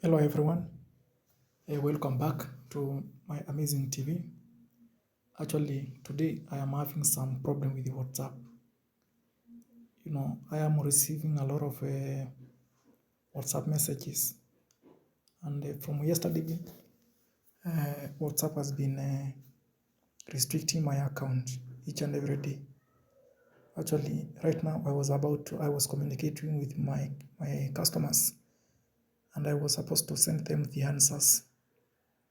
Hello everyone, welcome back to my amazing TV. Actually, today I am having some problem with WhatsApp. I am receiving a lot of WhatsApp messages, and from yesterday, WhatsApp has been restricting my account each and every day. Actually, right now I was communicating with my customers, and I was supposed to send them the answers,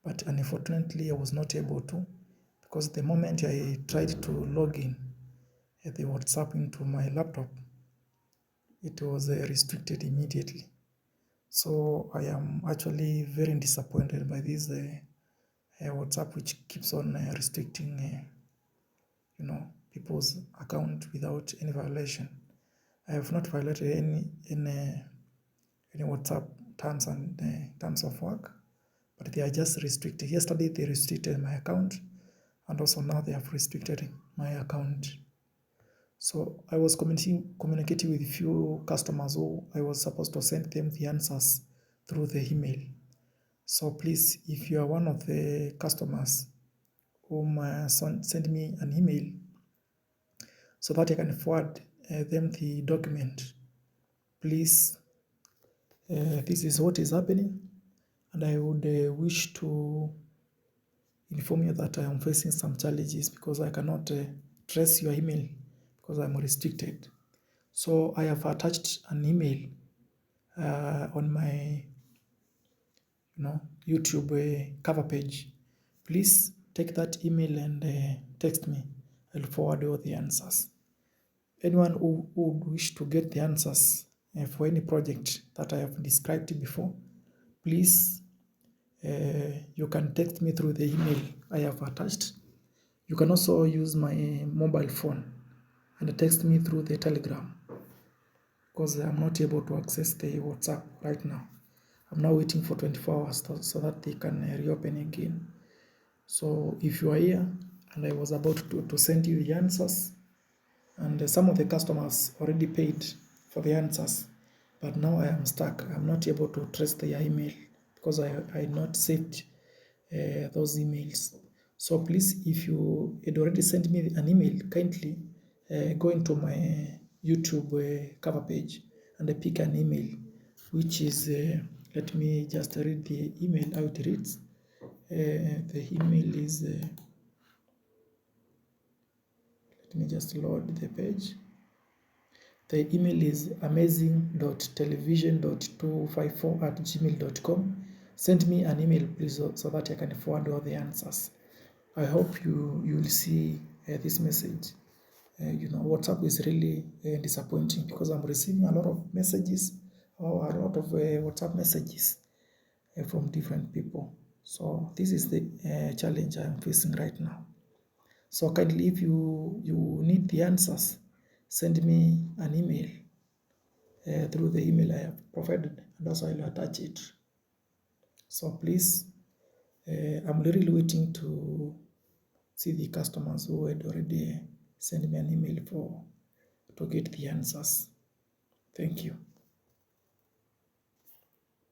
but unfortunately I was not able to, because the moment I tried to log in the WhatsApp into my laptop, it was restricted immediately. So I am actually very disappointed by this WhatsApp, which keeps on restricting people's account without any violation. I have not violated any WhatsApp terms and terms of work, but they are just restricted. Yesterday they restricted my account, and also now they have restricted my account. So I was communicating with a few customers who I was supposed to send them the answers through the email. So please, if you are one of the customers whom send me an email so that I can forward them the document, please, this is what is happening, and I would wish to inform you that I am facing some challenges because I cannot trace your email because I'm restricted. So I have attached an email on my YouTube cover page. Please take that email and text me. I'll forward all the answers. Anyone who would wish to get the answers for any project that I have described before, please, you can text me through the email I have attached. You can also use my mobile phone and text me through the Telegram, because I'm not able to access the WhatsApp right now. I'm now waiting for 24 hours so that they can reopen again. So if you are here and I was about to send you the answers, and some of the customers already paid for the answers, but now I am stuck. I'm not able to trace their email because I not saved those emails. So please, if you had already sent me an email, kindly go into my YouTube cover page and pick an email, which is, let me just read the email, how it reads. The email is, let me just load the page. The email is amazing.television.254@gmail.com. Send me an email, please, so that I can forward all the answers. I hope you will see this message. WhatsApp is really disappointing because I'm receiving a lot of messages, or a lot of WhatsApp messages from different people. So this is the challenge I'm facing right now. So kindly, if you need the answers, send me an email through the email I have provided, and also I'll attach it. So please, I'm really waiting to see the customers who had already sent me an email to get the answers. Thank you.